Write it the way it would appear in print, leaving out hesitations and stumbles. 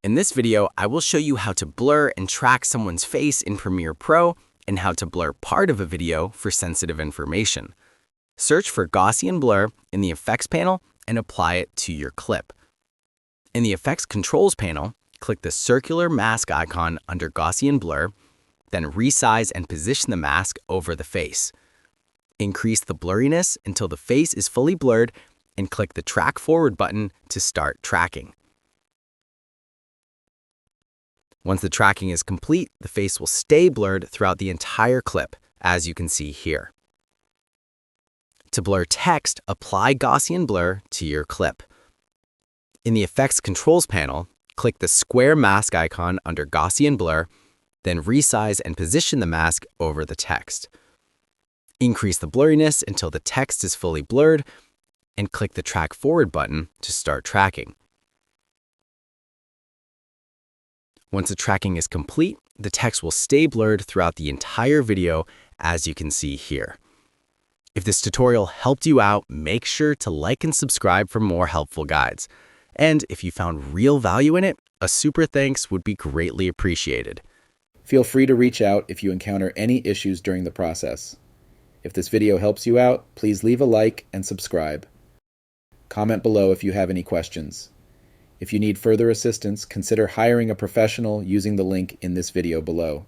In this video, I will show you how to blur and track someone's face in Premiere Pro and how to blur part of a video for sensitive information. Search for Gaussian Blur in the Effects panel and apply it to your clip. In the Effects Controls panel, click the circular mask icon under Gaussian Blur, then resize and position the mask over the face. Increase the blurriness until the face is fully blurred and click the Track Forward button to start tracking. Once the tracking is complete, the face will stay blurred throughout the entire clip, as you can see here. To blur text, apply Gaussian Blur to your clip. In the Effects Controls panel, click the square mask icon under Gaussian Blur, then resize and position the mask over the text. Increase the blurriness until the text is fully blurred, and click the Track Forward button to start tracking. Once the tracking is complete, the text will stay blurred throughout the entire video, as you can see here. If this tutorial helped you out, make sure to like and subscribe for more helpful guides. And if you found real value in it, a super thanks would be greatly appreciated. Feel free to reach out if you encounter any issues during the process. If this video helps you out, please leave a like and subscribe. Comment below if you have any questions. If you need further assistance, consider hiring a professional using the link in this video below.